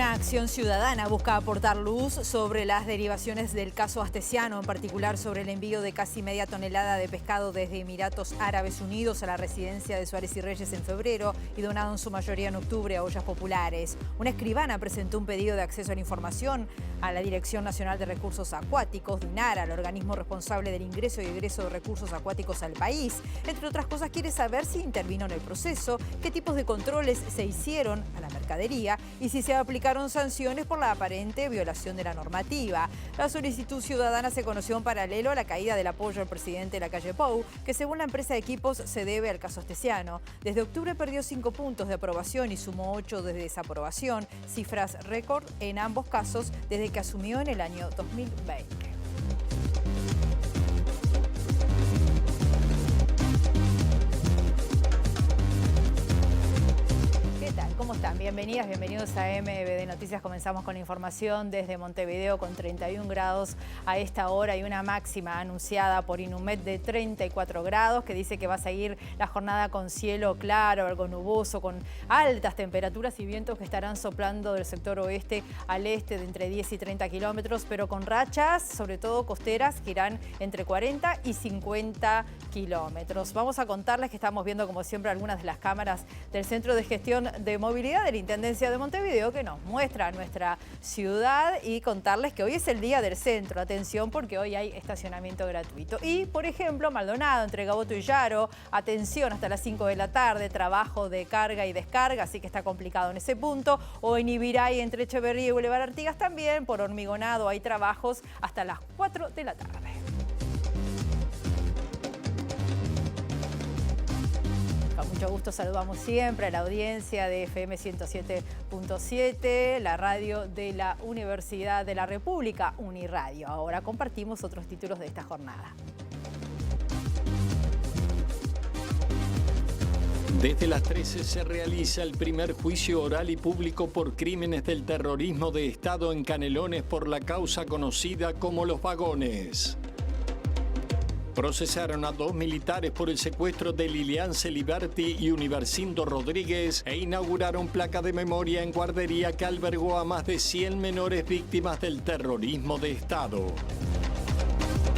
Una acción ciudadana busca aportar luz sobre las derivaciones del caso Astesiano, en particular sobre el envío de casi media tonelada de pescado desde Emiratos Árabes Unidos a la residencia de Suárez y Reyes en febrero y donado en su mayoría en octubre a ollas populares. Una escribana presentó un pedido de acceso a la información a la Dirección Nacional de Recursos Acuáticos, DINARA, el organismo responsable del ingreso y egreso de recursos acuáticos al país. Entre otras cosas, quiere saber si intervino en el proceso, qué tipos de controles se hicieron a la mercadería y si se aplicaron sanciones por la aparente violación de la normativa. La solicitud ciudadana se conoció en paralelo a la caída del apoyo al presidente Lacalle Pou, que según la empresa de equipos se debe al caso Astesiano. Desde octubre perdió 5 puntos de aprobación y sumó 8 de desaprobación, cifras récord en ambos casos desde que asumió en el año 2020. ¿Cómo están? Bienvenidas, bienvenidos a MBD Noticias. Comenzamos con la información desde Montevideo con 31 grados a esta hora y una máxima anunciada por Inumet de 34 grados, que dice que va a seguir la jornada con cielo claro, algo nuboso, con altas temperaturas y vientos que estarán soplando del sector oeste al este de entre 10 y 30 kilómetros, pero con rachas, sobre todo costeras, que irán entre 40 y 50 kilómetros. Vamos a contarles que estamos viendo, como siempre, algunas de las cámaras del Centro de Gestión de Movilidad de la Intendencia de Montevideo, que nos muestra nuestra ciudad, y contarles que hoy es el día del centro. Atención, porque hoy hay estacionamiento gratuito. Y, por ejemplo, Maldonado, entre Gaboto y Yaro, atención, hasta las 5 de la tarde, trabajo de carga y descarga, así que está complicado en ese punto. O en Ibiray, entre Echeverría y Boulevard Artigas, también por Hormigonado hay trabajos hasta las 4 de la tarde. Con mucho gusto saludamos siempre a la audiencia de FM 107.7, la radio de la Universidad de la República, Uniradio. Ahora compartimos otros títulos de esta jornada. Desde las 13 se realiza el primer juicio oral y público por crímenes del terrorismo de Estado en Canelones por la causa conocida como Los Vagones. Procesaron a 2 militares por el secuestro de Lilian Celiberti y Universindo Rodríguez e inauguraron placa de memoria en guardería que albergó a más de 100 menores víctimas del terrorismo de Estado.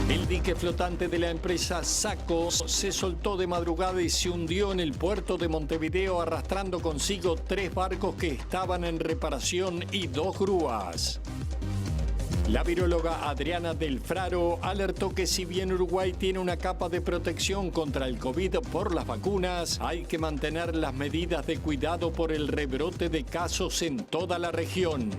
El dique flotante de la empresa Saco se soltó de madrugada y se hundió en el puerto de Montevideo, arrastrando consigo 3 barcos que estaban en reparación y 2 grúas. La viróloga Adriana Del Fraro alertó que si bien Uruguay tiene una capa de protección contra el COVID por las vacunas, hay que mantener las medidas de cuidado por el rebrote de casos en toda la región.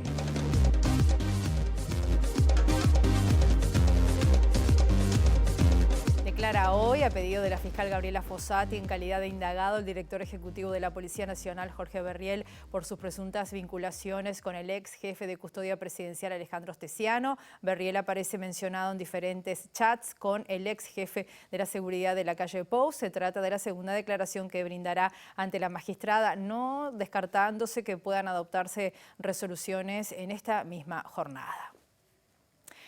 Declara hoy, a pedido de la fiscal Gabriela Fossati, en calidad de indagado, el director ejecutivo de la Policía Nacional, Jorge Berriel, por sus presuntas vinculaciones con el ex jefe de custodia presidencial, Alejandro Astesiano. Berriel aparece mencionado en diferentes chats con el ex jefe de la seguridad de Lacalle Pou. Se trata de la segunda declaración que brindará ante la magistrada, no descartándose que puedan adoptarse resoluciones en esta misma jornada.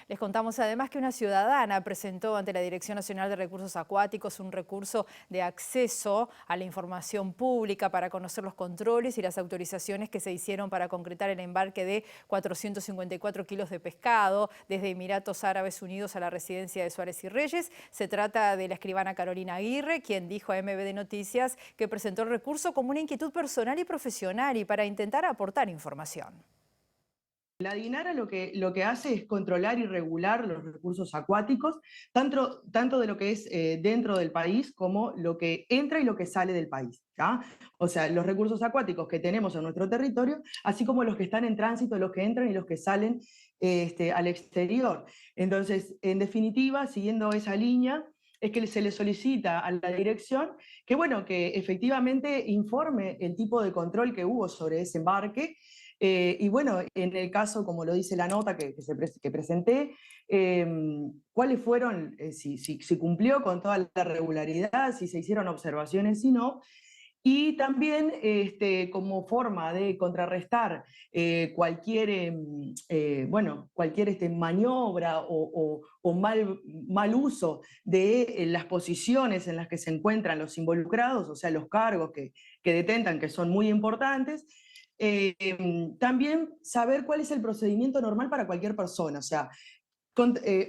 Les contamos además que una ciudadana presentó ante la Dirección Nacional de Recursos Acuáticos un recurso de acceso a la información pública para conocer los controles y las autorizaciones que se hicieron para concretar el embarque de 454 kilos de pescado desde Emiratos Árabes Unidos a la residencia de Suárez y Reyes. Se trata de la escribana Carolina Aguirre, quien dijo a MBD Noticias que presentó el recurso como una inquietud personal y profesional y para intentar aportar información. La DINARA lo que hace es controlar y regular los recursos acuáticos, tanto de lo que es dentro del país como lo que entra y lo que sale del país, ¿ya? O sea, los recursos acuáticos que tenemos en nuestro territorio, así como los que están en tránsito, los que entran y los que salen al exterior. Entonces, en definitiva, siguiendo esa línea, es que se le solicita a la dirección que, bueno, que efectivamente informe el tipo de control que hubo sobre ese embarque. Y bueno, en el caso, como lo dice la nota que presenté, cuáles fueron, si cumplió con toda la regularidad, si se hicieron observaciones, si no, y también como forma de contrarrestar cualquier maniobra o mal uso de las posiciones en las que se encuentran los involucrados, o sea, los cargos que detentan, que son muy importantes. también saber cuál es el procedimiento normal para cualquier persona, o sea,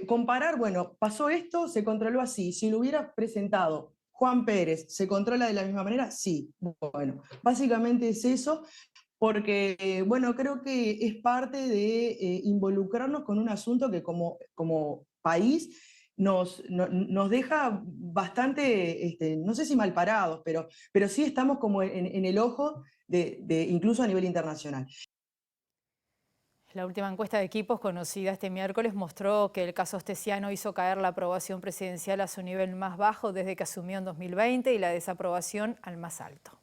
comparar, bueno, pasó esto, se controló así, si lo hubiera presentado Juan Pérez, ¿se controla de la misma manera? Sí, bueno, básicamente es eso, porque, bueno, creo que es parte de involucrarnos con un asunto que como país nos deja bastante, no sé si mal parados, pero sí estamos como en el ojo incluso a nivel internacional. La última encuesta de Equipos conocida este miércoles mostró que el caso Astesiano hizo caer la aprobación presidencial a su nivel más bajo desde que asumió en 2020 y la desaprobación al más alto.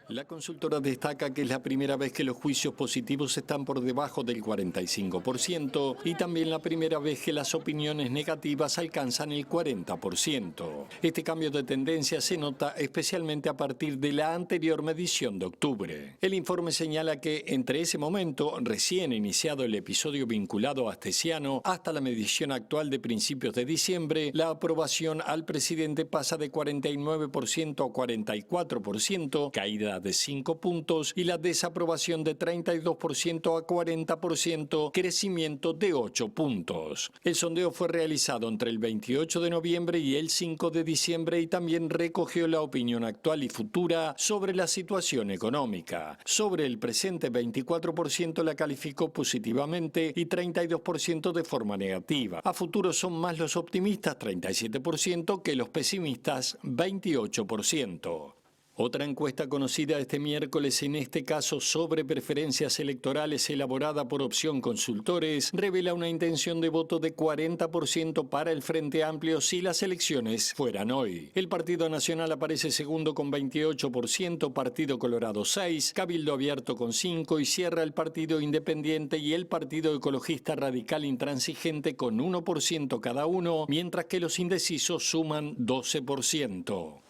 La consultora destaca que es la primera vez que los juicios positivos están por debajo del 45% y también la primera vez que las opiniones negativas alcanzan el 40%. Este cambio de tendencia se nota especialmente a partir de la anterior medición de octubre. El informe señala que entre ese momento, recién iniciado el episodio vinculado a Astesiano, hasta la medición actual de principios de diciembre, la aprobación al presidente pasa de 49% a 44%, caída de 5 puntos, y la desaprobación de 32% a 40%, crecimiento de 8 puntos. El sondeo fue realizado entre el 28 de noviembre y el 5 de diciembre y también recogió la opinión actual y futura sobre la situación económica. Sobre el presente, 24% la calificó positivamente y 32% de forma negativa. A futuro son más los optimistas, 37%, que los pesimistas, 28%. Otra encuesta conocida este miércoles, en este caso sobre preferencias electorales elaborada por Opción Consultores, revela una intención de voto de 40% para el Frente Amplio si las elecciones fueran hoy. El Partido Nacional aparece segundo con 28%, Partido Colorado 6%, Cabildo Abierto con 5% y cierra el Partido Independiente y el Partido Ecologista Radical Intransigente con 1% cada uno, mientras que los indecisos suman 12%.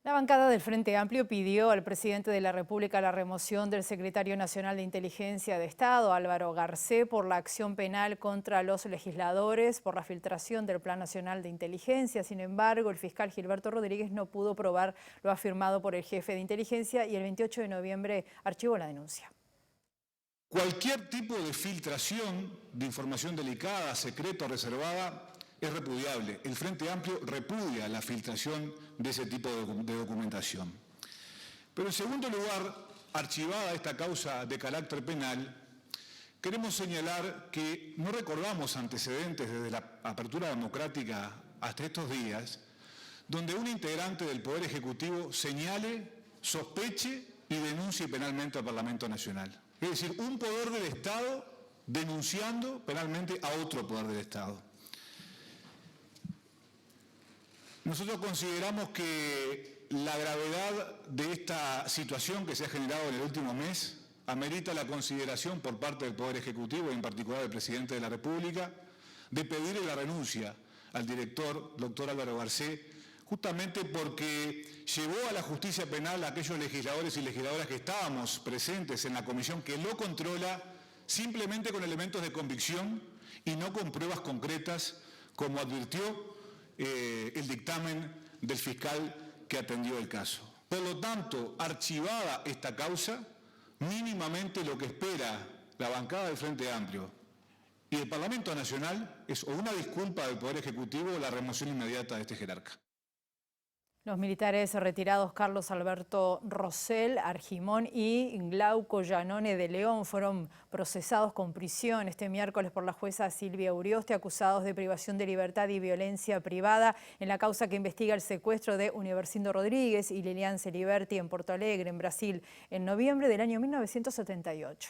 La bancada del Frente Amplio pidió al presidente de la República la remoción del secretario nacional de Inteligencia de Estado, Álvaro Garcés, por la acción penal contra los legisladores por la filtración del Plan Nacional de Inteligencia. Sin embargo, el fiscal Gilberto Rodríguez no pudo probar lo afirmado por el jefe de inteligencia y el 28 de noviembre archivó la denuncia. Cualquier tipo de filtración de información delicada, secreta o reservada es repudiable. El Frente Amplio repudia la filtración de ese tipo de documentación. Pero en segundo lugar, archivada esta causa de carácter penal, queremos señalar que no recordamos antecedentes desde la apertura democrática hasta estos días, donde un integrante del Poder Ejecutivo señale, sospeche y denuncie penalmente al Parlamento Nacional. Es decir, un poder del Estado denunciando penalmente a otro poder del Estado. Nosotros consideramos que la gravedad de esta situación que se ha generado en el último mes amerita la consideración por parte del Poder Ejecutivo, y en particular del Presidente de la República, de pedirle la renuncia al director, doctor Álvaro Garcés, justamente porque llevó a la justicia penal a aquellos legisladores y legisladoras que estábamos presentes en la comisión que lo controla simplemente con elementos de convicción y no con pruebas concretas, como advirtió el dictamen del fiscal que atendió el caso. Por lo tanto, archivada esta causa, mínimamente lo que espera la bancada del Frente Amplio y el Parlamento Nacional es o una disculpa del Poder Ejecutivo o la remoción inmediata de este jerarca. Los militares retirados Carlos Alberto Rosell Argimón y Glauco Giannone de León fueron procesados con prisión este miércoles por la jueza Silvia Urioste, acusados de privación de libertad y violencia privada en la causa que investiga el secuestro de Universindo Rodríguez y Lilian Celiberti en Porto Alegre, en Brasil, en noviembre del año 1978.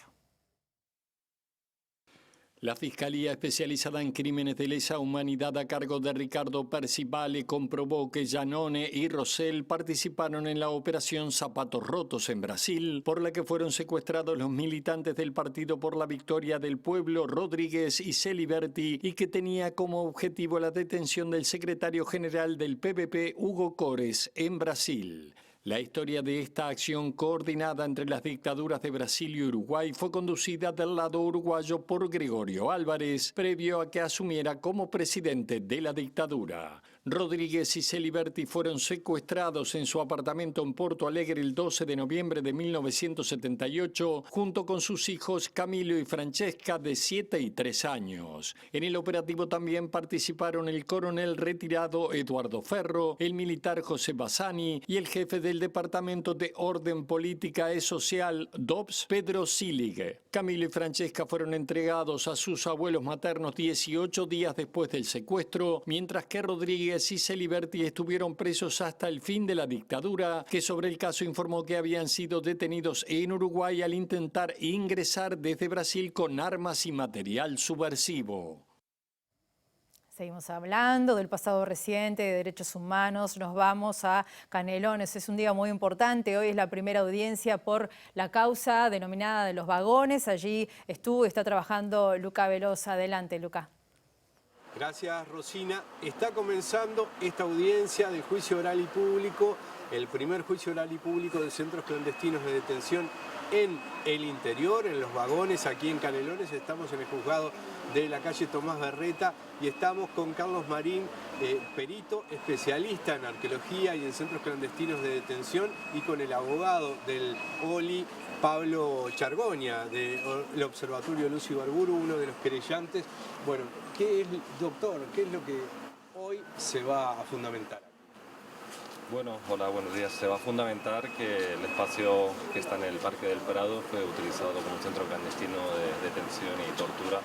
La Fiscalía Especializada en Crímenes de Lesa Humanidad a cargo de Ricardo Percivale comprobó que Giannone y Rosell participaron en la operación Zapatos Rotos en Brasil, por la que fueron secuestrados los militantes del Partido por la Victoria del Pueblo, Rodríguez y Celiberti, y que tenía como objetivo la detención del secretario general del PVP, Hugo Cores, en Brasil. La historia de esta acción coordinada entre las dictaduras de Brasil y Uruguay fue conducida del lado uruguayo por Gregorio Álvarez, previo a que asumiera como presidente de la dictadura. Rodríguez y Celiberti fueron secuestrados en su apartamento en Porto Alegre el 12 de noviembre de 1978, junto con sus hijos Camilo y Francesca, de 7 y 3 años. En el operativo también participaron el coronel retirado Eduardo Ferro, el militar José Bassani y el jefe del Departamento de Orden Política y Social, DOPS, Pedro Silig. Camilo y Francesca fueron entregados a sus abuelos maternos 18 días después del secuestro, mientras que Rodríguez y Celiberti estuvieron presos hasta el fin de la dictadura, que sobre el caso informó que habían sido detenidos en Uruguay al intentar ingresar desde Brasil con armas y material subversivo. Seguimos hablando del pasado reciente, de derechos humanos. Nos vamos a Canelones. Es un día muy importante. Hoy es la primera audiencia por la causa denominada de los vagones. Allí está trabajando Luca Velosa. Adelante, Luca. Gracias, Rosina. Está comenzando esta audiencia del juicio oral y público, el primer juicio oral y público de centros clandestinos de detención en el interior, en los vagones, aquí en Canelones. Estamos en el juzgado de la calle Tomás Berreta y estamos con Carlos Marín, perito especialista en arqueología y en centros clandestinos de detención, y con el abogado del OLI, Pablo Chargoña, del Observatorio Luz Ibarburu, uno de los querellantes. Bueno, doctor, ¿qué es lo que hoy se va a fundamentar? Bueno, hola, buenos días. Se va a fundamentar que el espacio que está en el Parque del Prado fue utilizado como un centro clandestino de detención y tortura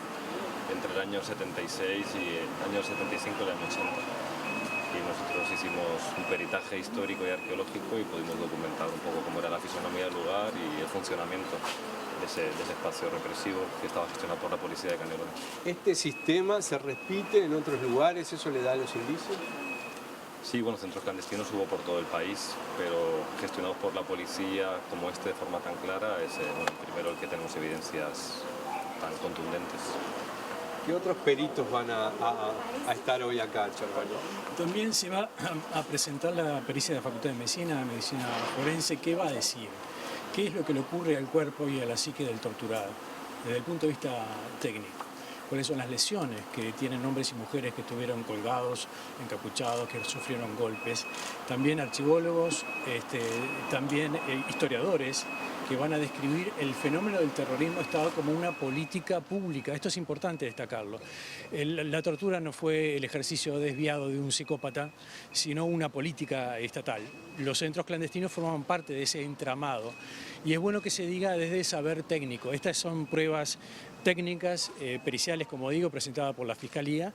entre el año 76 y el año 75 y el año 80. Y nosotros hicimos un peritaje histórico y arqueológico y pudimos documentar un poco cómo era la fisonomía del lugar y el funcionamiento de ese espacio represivo que estaba gestionado por la policía de Canelones. ¿Este sistema se repite en otros lugares? ¿Eso le da los indicios? Sí, bueno, centros clandestinos hubo por todo el país, pero gestionados por la policía como este de forma tan clara es el primero el que tenemos evidencias tan contundentes. ¿Qué otros peritos van a estar hoy acá, Chargoña? También se va a presentar la pericia de la Facultad de Medicina Forense. ¿Qué va a decir? ¿Qué es lo que le ocurre al cuerpo y a la psique del torturado desde el punto de vista técnico? ¿Cuáles son las lesiones que tienen hombres y mujeres que estuvieron colgados, encapuchados, que sufrieron golpes? También archivólogos, también historiadores que van a describir el fenómeno del terrorismo de Estado como una política pública. Esto es importante destacarlo. La tortura no fue el ejercicio desviado de un psicópata, sino una política estatal. Los centros clandestinos forman parte de ese entramado. Y es bueno que se diga desde el saber técnico. Estas son pruebas técnicas, periciales, como digo, presentadas por la Fiscalía,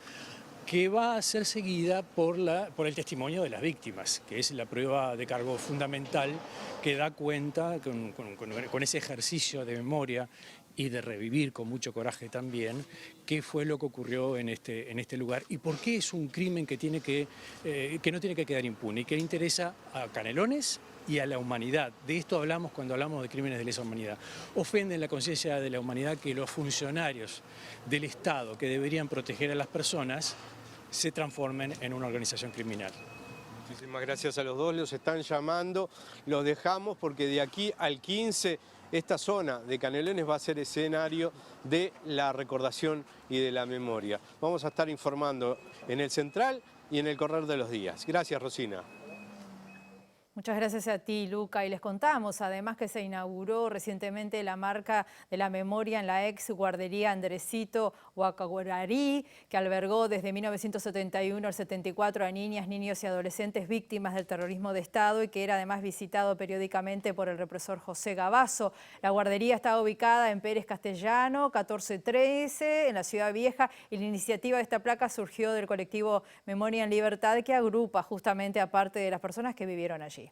que va a ser seguida por el testimonio de las víctimas, que es la prueba de cargo fundamental que da cuenta con ese ejercicio de memoria y de revivir con mucho coraje también qué fue lo que ocurrió en este lugar y por qué es un crimen que no tiene que quedar impune y que le interesa a Canelones y a la humanidad. De esto hablamos cuando hablamos de crímenes de lesa humanidad. Ofenden la conciencia de la humanidad que los funcionarios del Estado que deberían proteger a las personas se transformen en una organización criminal. Muchísimas gracias a los dos, los están llamando, los dejamos porque de aquí al 15 esta zona de Canelones va a ser escenario de la recordación y de la memoria. Vamos a estar informando en el Central y en el correr de los días. Gracias, Rosina. Muchas gracias a ti, Luca. Y les contamos además que se inauguró recientemente la marca de la memoria en la ex guardería Andresito Huacaguararí, que albergó desde 1971 al 74 a niñas, niños y adolescentes víctimas del terrorismo de Estado y que era además visitado periódicamente por el represor José Gabazo. La guardería está ubicada en Pérez Castellano, 1413, en la Ciudad Vieja, y la iniciativa de esta placa surgió del colectivo Memoria en Libertad, que agrupa justamente a parte de las personas que vivieron allí.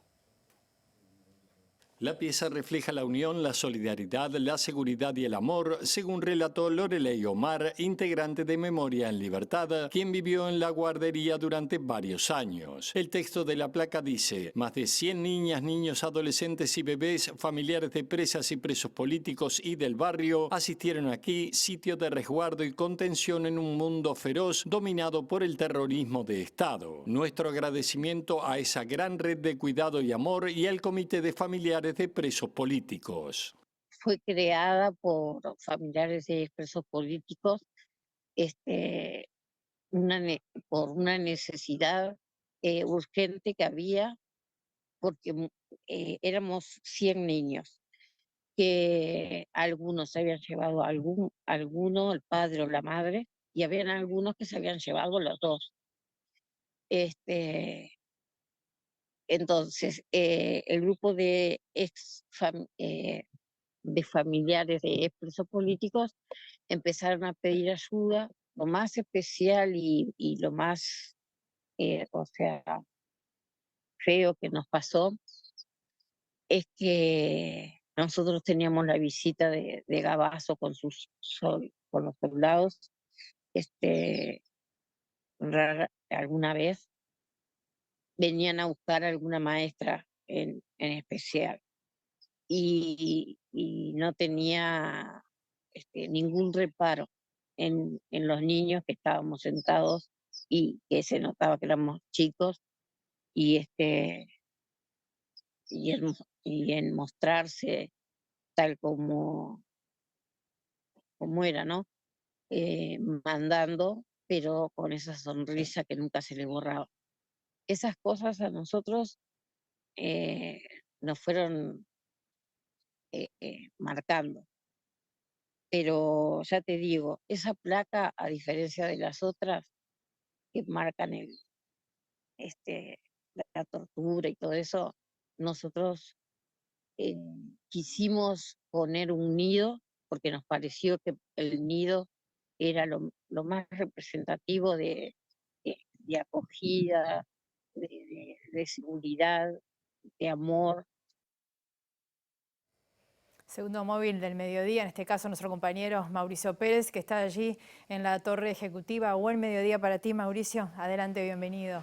La pieza refleja la unión, la solidaridad, la seguridad y el amor, según relató Lorelei Omar, integrante de Memoria en Libertad, quien vivió en la guardería durante varios años. El texto de la placa dice: más de 100 niñas, niños, adolescentes y bebés, familiares de presas y presos políticos y del barrio, asistieron aquí, sitio de resguardo y contención en un mundo feroz dominado por el terrorismo de Estado. Nuestro agradecimiento a esa gran red de cuidado y amor y al Comité de Familiares de Presos Políticos. Fue creada por familiares de presos políticos por una necesidad urgente que había, porque éramos 100 niños, que algunos se habían llevado alguno, el padre o la madre, y habían algunos que se habían llevado los dos. Entonces, el grupo de de familiares de presos políticos empezaron a pedir ayuda. Lo más especial y lo más, feo que nos pasó es que nosotros teníamos la visita de Gabazo con con los soldados, alguna vez venían a buscar a alguna maestra en especial, y no tenía ningún reparo en los niños que estábamos sentados y que se notaba que éramos chicos, y en mostrarse tal como era, ¿no? Mandando, pero con esa sonrisa que nunca se le borraba. Esas cosas a nosotros nos fueron marcando. Pero ya te digo, esa placa, a diferencia de las otras que marcan la tortura y todo eso, nosotros quisimos poner un nido porque nos pareció que el nido era lo más representativo de acogida, de seguridad, de amor. Segundo móvil del mediodía, en este caso nuestro compañero Mauricio Pérez, que está allí en la torre ejecutiva. Buen mediodía para ti, Mauricio. Adelante, bienvenido.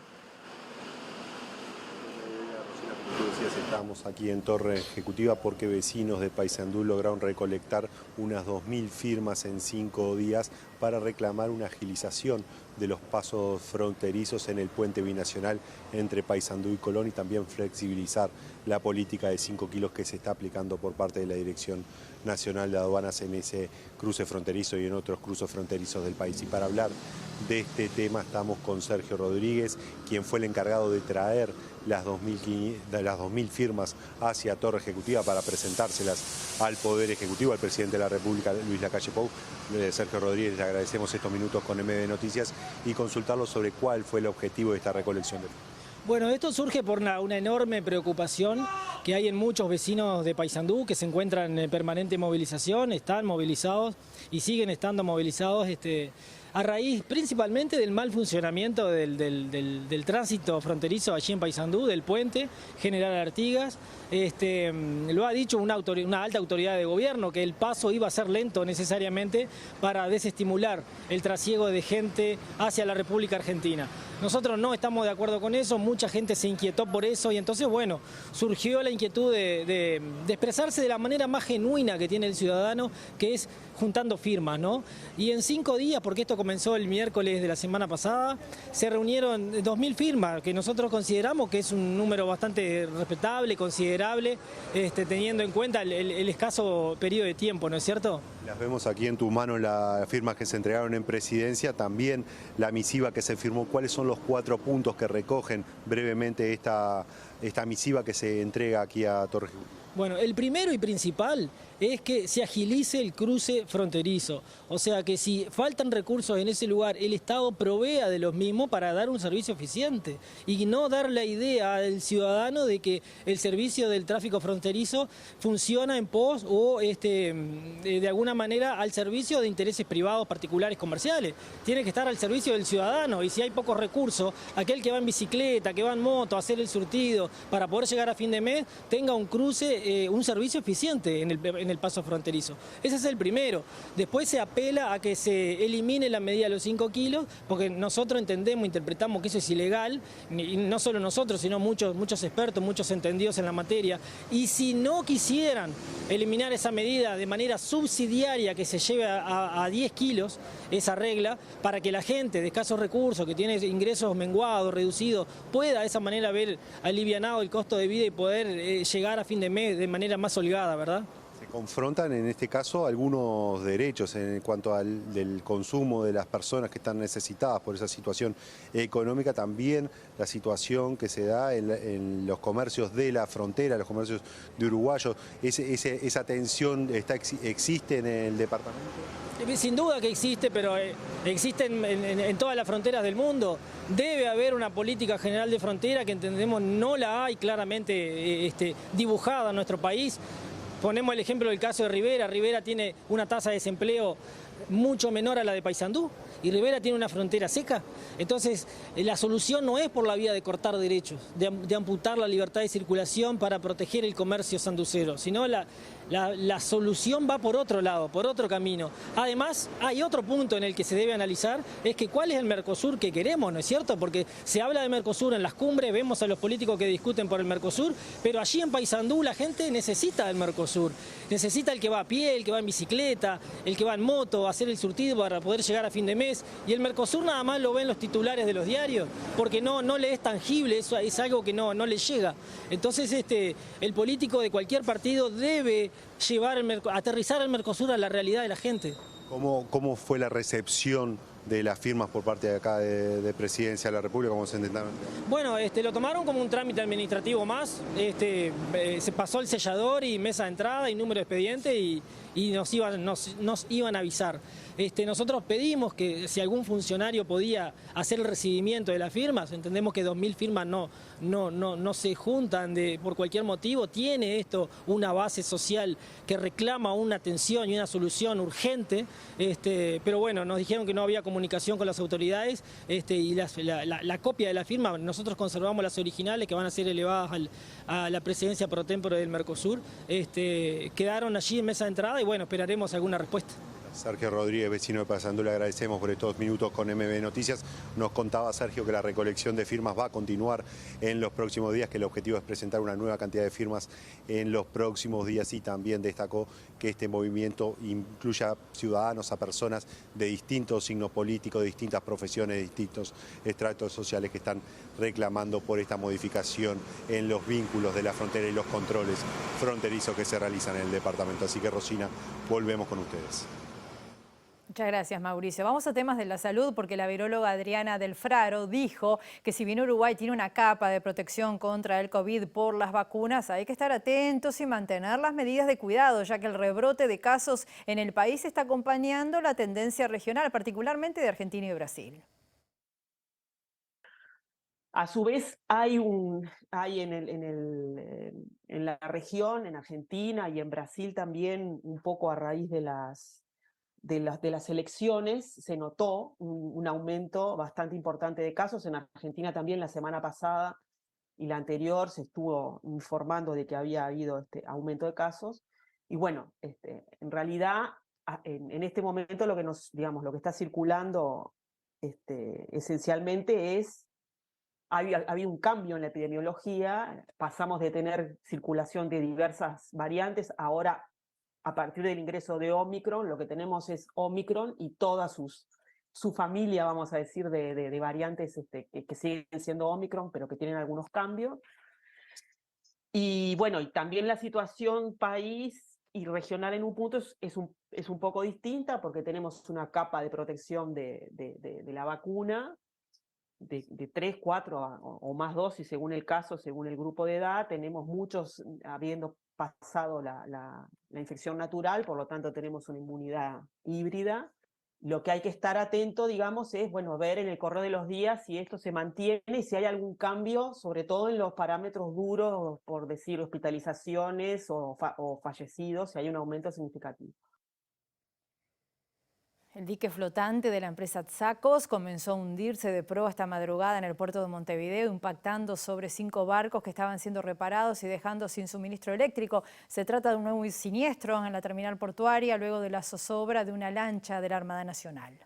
Tú decías, estamos aquí en Torre Ejecutiva porque vecinos de Paysandú lograron recolectar unas 2000 firmas en 5 días para reclamar una agilización de los pasos fronterizos en el puente binacional entre Paysandú y Colón, y también flexibilizar la política de 5 kilos que se está aplicando por parte de la Dirección Nacional de Aduanas en ese cruce fronterizo y en otros cruces fronterizos del país. Y para hablar de este tema estamos con Sergio Rodríguez, quien fue el encargado de traer las 2000 firmas hacia Torre Ejecutiva para presentárselas al Poder Ejecutivo, al Presidente de la República, Luis Lacalle Pou. Sergio Rodríguez, le agradecemos estos minutos con MB Noticias y consultarlo sobre cuál fue el objetivo de esta recolección de firmas. Bueno, esto surge por una enorme preocupación que hay en muchos vecinos de Paysandú que se encuentran en permanente movilización, están movilizados y siguen estando movilizados a raíz principalmente del mal funcionamiento del tránsito fronterizo allí en Paysandú, del puente General Artigas. Lo ha dicho una alta autoridad de gobierno, que el paso iba a ser lento necesariamente para desestimular el trasiego de gente hacia la República Argentina. Nosotros no estamos de acuerdo con eso, mucha gente se inquietó por eso y entonces, bueno, surgió la inquietud de expresarse de la manera más genuina que tiene el ciudadano, que es juntando firmas, ¿no? Y en 5 días, porque esto comenzó el miércoles de la semana pasada, se reunieron 2000 firmas, que nosotros consideramos que es un número bastante respetable, considerable, teniendo en cuenta el escaso periodo de tiempo, ¿no es cierto? Las vemos aquí en tu mano, las firmas que se entregaron en Presidencia, también la misiva que se firmó. ¿Cuáles son los 4 puntos que recogen brevemente esta misiva que se entrega aquí a Torre Ejecutiva? Bueno, el primero y principal es que se agilice el cruce fronterizo. O sea, que si faltan recursos en ese lugar, el Estado provea de los mismos para dar un servicio eficiente y no dar la idea al ciudadano de que el servicio del tráfico fronterizo funciona en pos o de alguna manera al servicio de intereses privados, particulares, comerciales. Tiene que estar al servicio del ciudadano, y si hay pocos recursos, aquel que va en bicicleta, que va en moto a hacer el surtido para poder llegar a fin de mes, tenga un cruce, un servicio eficiente en el paso fronterizo. Ese es el primero. Después se apela a que se elimine la medida de los 5 kilos, porque nosotros entendemos, interpretamos que eso es ilegal, y no solo nosotros, sino muchos expertos, muchos entendidos en la materia. Y si no quisieran eliminar esa medida de manera subsidiaria, que se lleve a 10 kilos, esa regla, para que la gente de escasos recursos, que tiene ingresos menguados, reducidos, pueda de esa manera ver alivianado el costo de vida y poder llegar a fin de mes de manera más holgada, ¿verdad? Se Confrontan en este caso algunos derechos en cuanto al del consumo de las personas que están necesitadas por esa situación económica, también la situación que se da en los comercios de la frontera, los comercios de uruguayos. ¿Esa tensión existe en el departamento? Sin duda que existe, pero existe en todas las fronteras del mundo. Debe haber una política general de frontera que entendemos no la hay claramente dibujada en nuestro país. Ponemos el ejemplo del caso de Rivera. Rivera tiene una tasa de desempleo mucho menor a la de Paysandú y Rivera tiene una frontera seca. Entonces, la solución no es por la vía de cortar derechos, de amputar la libertad de circulación para proteger el comercio sanducero, sino la solución va por otro lado, por otro camino. Además, hay otro punto en el que se debe analizar, es que cuál es el Mercosur que queremos, ¿no es cierto? Porque se habla de Mercosur en las cumbres, vemos a los políticos que discuten por el Mercosur, pero allí en Paysandú la gente necesita el Mercosur. Necesita el que va a pie, el que va en bicicleta, el que va en moto, hacer el surtido para poder llegar a fin de mes. Y el Mercosur nada más lo ven los titulares de los diarios, porque no le es tangible, eso es algo que no le llega. Entonces el político de cualquier partido debe aterrizar el Mercosur a la realidad de la gente. ¿Cómo fue la recepción de las firmas por parte de acá de Presidencia de la República? ¿Cómo se intentaron? Bueno, lo tomaron como un trámite administrativo más, se pasó el sellador y mesa de entrada y número de expediente y nos iban a avisar. Nosotros pedimos que si algún funcionario podía hacer el recibimiento de las firmas, entendemos que 2.000 firmas no se juntan por cualquier motivo, tiene esto una base social que reclama una atención y una solución urgente, pero bueno, nos dijeron que no había comunicación con las autoridades y la copia de la firma, nosotros conservamos las originales que van a ser elevadas a la presidencia pro tempore del Mercosur, quedaron allí en mesa de entrada y bueno, esperaremos alguna respuesta. Sergio Rodríguez, vecino de Paysandú, le agradecemos por estos minutos con MB Noticias. Nos contaba Sergio que la recolección de firmas va a continuar en los próximos días, que el objetivo es presentar una nueva cantidad de firmas en los próximos días y también destacó que este movimiento incluya a ciudadanos, a personas de distintos signos políticos, de distintas profesiones, de distintos estratos sociales que están reclamando por esta modificación en los vínculos de la frontera y los controles fronterizos que se realizan en el departamento. Así que, Rosina, volvemos con ustedes. Muchas gracias, Mauricio. Vamos a temas de la salud porque la viróloga Adriana Del Fraro dijo que si bien Uruguay tiene una capa de protección contra el COVID por las vacunas, hay que estar atentos y mantener las medidas de cuidado, ya que el rebrote de casos en el país está acompañando la tendencia regional, particularmente de Argentina y Brasil. A su vez, hay en la región, en Argentina y en Brasil también, un poco a raíz de las elecciones, se notó un aumento bastante importante de casos. En Argentina también la semana pasada y la anterior se estuvo informando de que había habido este aumento de casos. Y bueno, en realidad, en este momento lo que está circulando esencialmente es, ha habido un cambio en la epidemiología, pasamos de tener circulación de diversas variantes, ahora a partir del ingreso de Omicron, lo que tenemos es Omicron y toda su familia, vamos a decir, de variantes que siguen siendo Omicron, pero que tienen algunos cambios. Y bueno, y también la situación país y regional en un punto es un poco distinta, porque tenemos una capa de protección de la vacuna, de 3, 4 o más dosis, según el caso, según el grupo de edad. Tenemos muchos habiendo pasado la infección natural, por lo tanto tenemos una inmunidad híbrida. Lo que hay que estar atento, digamos, es ver en el correr de los días si esto se mantiene y si hay algún cambio, sobre todo en los parámetros duros, por decir, hospitalizaciones o fallecidos, si hay un aumento significativo. El dique flotante de la empresa Tsakos comenzó a hundirse de proa esta madrugada en el puerto de Montevideo, impactando sobre 5 barcos que estaban siendo reparados y dejando sin suministro eléctrico. Se trata de un nuevo siniestro en la terminal portuaria luego de la zozobra de una lancha de la Armada Nacional.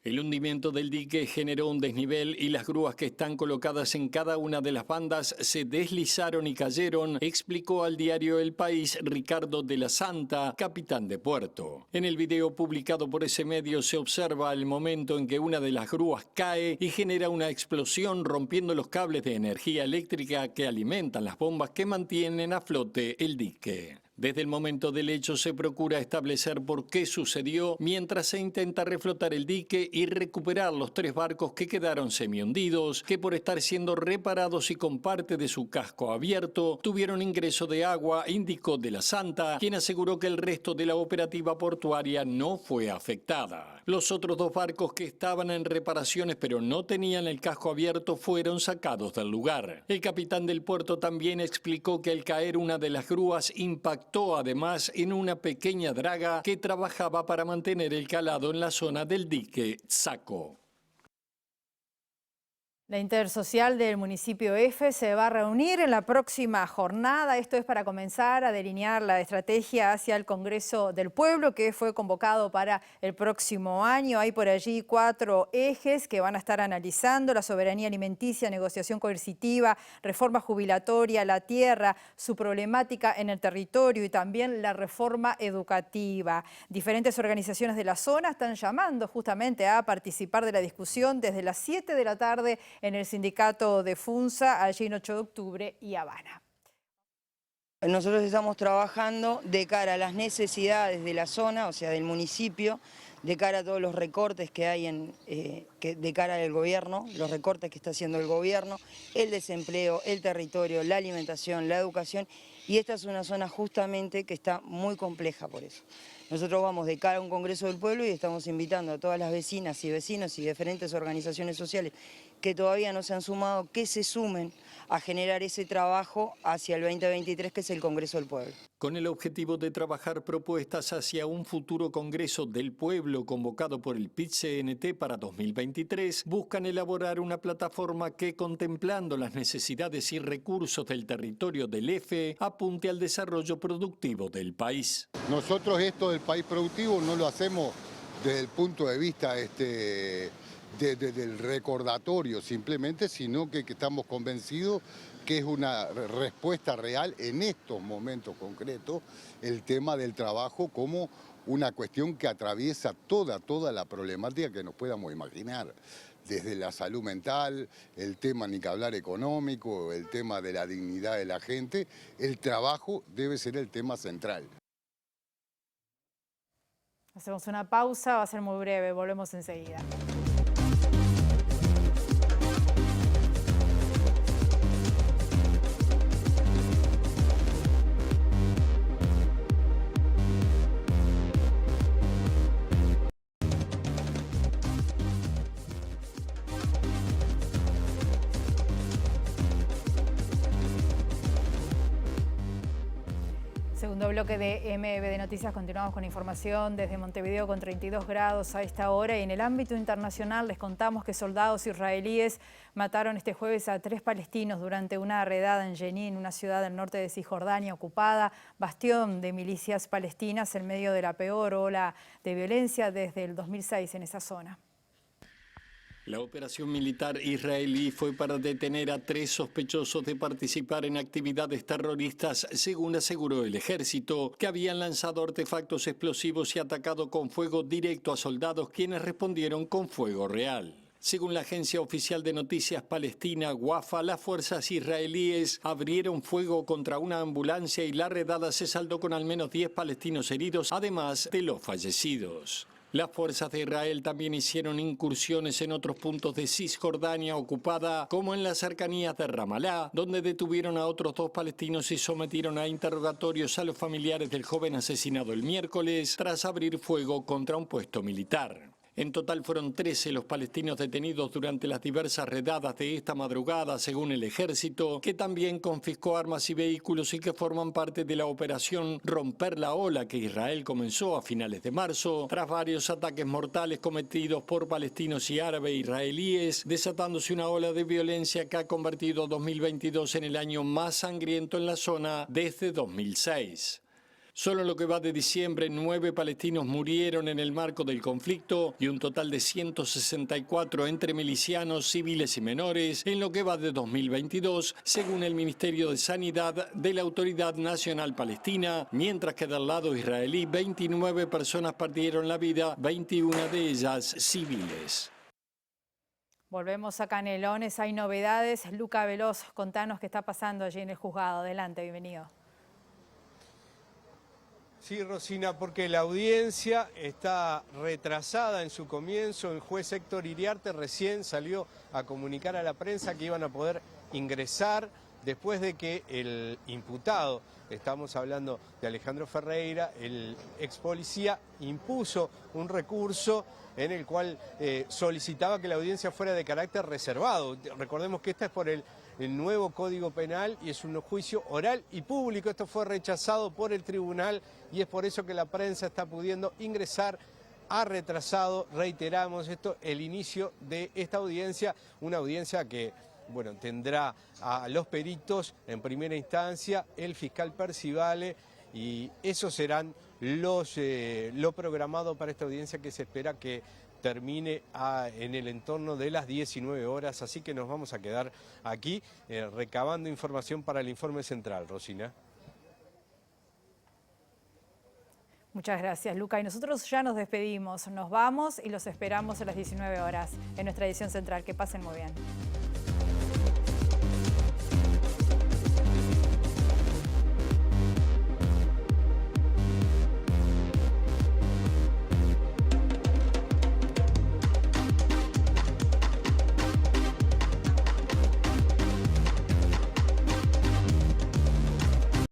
El hundimiento del dique generó un desnivel y las grúas que están colocadas en cada una de las bandas se deslizaron y cayeron, explicó al diario El País Ricardo de la Santa, capitán de puerto. En el video publicado por ese medio se observa el momento en que una de las grúas cae y genera una explosión rompiendo los cables de energía eléctrica que alimentan las bombas que mantienen a flote el dique. Desde el momento del hecho se procura establecer por qué sucedió, mientras se intenta reflotar el dique y recuperar los 3 barcos que quedaron semihundidos, que por estar siendo reparados y con parte de su casco abierto, tuvieron ingreso de agua, indicó De la Santa, quien aseguró que el resto de la operativa portuaria no fue afectada. Los otros 2 barcos que estaban en reparaciones pero no tenían el casco abierto fueron sacados del lugar. El capitán del puerto también explicó que al caer una de las grúas impactó además en una pequeña draga que trabajaba para mantener el calado en la zona del dique Saco. La Intersocial del municipio F se va a reunir en la próxima jornada. Esto es para comenzar a delinear la estrategia hacia el Congreso del Pueblo, que fue convocado para el próximo año. Hay por allí 4 ejes que van a estar analizando: la soberanía alimenticia, negociación coercitiva, reforma jubilatoria, la tierra, su problemática en el territorio y también la reforma educativa. Diferentes organizaciones de la zona están llamando justamente a participar de la discusión desde las 7 de la tarde en el sindicato de Funza, allí en 8 de octubre y Habana. Nosotros estamos trabajando de cara a las necesidades de la zona, o sea, del municipio, de cara a todos los recortes que hay de cara al gobierno, los recortes que está haciendo el gobierno, el desempleo, el territorio, la alimentación, la educación, y esta es una zona justamente que está muy compleja por eso. Nosotros vamos de cara a un Congreso del Pueblo y estamos invitando a todas las vecinas y vecinos y diferentes organizaciones sociales que todavía no se han sumado, que se sumen a generar ese trabajo hacia el 2023, que es el Congreso del Pueblo. Con el objetivo de trabajar propuestas hacia un futuro Congreso del Pueblo convocado por el PIT-CNT para 2023, buscan elaborar una plataforma que, contemplando las necesidades y recursos del territorio del EFE, apunte al desarrollo productivo del país. Nosotros esto del país productivo no lo hacemos desde el punto de vista del recordatorio simplemente, sino que estamos convencidos que es una respuesta real en estos momentos concretos, el tema del trabajo como una cuestión que atraviesa toda la problemática que nos podamos imaginar. Desde la salud mental, el tema ni que hablar económico, el tema de la dignidad de la gente, el trabajo debe ser el tema central. Hacemos una pausa, va a ser muy breve, volvemos enseguida. Segundo bloque de MBD Noticias, continuamos con información desde Montevideo con 32 grados a esta hora, y en el ámbito internacional les contamos que soldados israelíes mataron este jueves a 3 palestinos durante una redada en Jenin, una ciudad del norte de Cisjordania ocupada, bastión de milicias palestinas en medio de la peor ola de violencia desde el 2006 en esa zona. La operación militar israelí fue para detener a 3 sospechosos de participar en actividades terroristas, según aseguró el ejército, que habían lanzado artefactos explosivos y atacado con fuego directo a soldados, quienes respondieron con fuego real. Según la agencia oficial de noticias palestina, Wafa, las fuerzas israelíes abrieron fuego contra una ambulancia y la redada se saldó con al menos 10 palestinos heridos, además de los fallecidos. Las fuerzas de Israel también hicieron incursiones en otros puntos de Cisjordania ocupada, como en las cercanías de Ramalá, donde detuvieron a otros 2 palestinos y sometieron a interrogatorios a los familiares del joven asesinado el miércoles, tras abrir fuego contra un puesto militar. En total fueron 13 los palestinos detenidos durante las diversas redadas de esta madrugada, según el ejército, que también confiscó armas y vehículos y que forman parte de la operación Romper la Ola, que Israel comenzó a finales de marzo, tras varios ataques mortales cometidos por palestinos y árabes israelíes, desatándose una ola de violencia que ha convertido 2022 en el año más sangriento en la zona desde 2006. Solo en lo que va de diciembre, 9 palestinos murieron en el marco del conflicto y un total de 164 entre milicianos, civiles y menores en lo que va de 2022, según el Ministerio de Sanidad de la Autoridad Nacional Palestina, mientras que del lado israelí 29 personas perdieron la vida, 21 de ellas civiles. Volvemos a Canelones, hay novedades. Luca Veloz, contanos qué está pasando allí en el juzgado. Adelante, bienvenido. Sí, Rosina, porque la audiencia está retrasada en su comienzo. El juez Héctor Iriarte recién salió a comunicar a la prensa que iban a poder ingresar después de que el imputado, estamos hablando de Alejandro Ferreira, el ex policía, impuso un recurso en el cual solicitaba que la audiencia fuera de carácter reservado. Recordemos que esta es por el nuevo Código Penal y es un juicio oral y público. Esto fue rechazado por el tribunal y es por eso que la prensa está pudiendo ingresar. Ha retrasado, reiteramos esto, el inicio de esta audiencia, una audiencia que, bueno, tendrá a los peritos en primera instancia, el fiscal Percivale, y esos serán lo programado para esta audiencia, que se espera que termine en el entorno de las 19 horas, así que nos vamos a quedar aquí recabando información para el informe central. Rosina. Muchas gracias, Luca. Y nosotros ya nos despedimos, nos vamos y los esperamos a las 19 horas en nuestra edición central. Que pasen muy bien.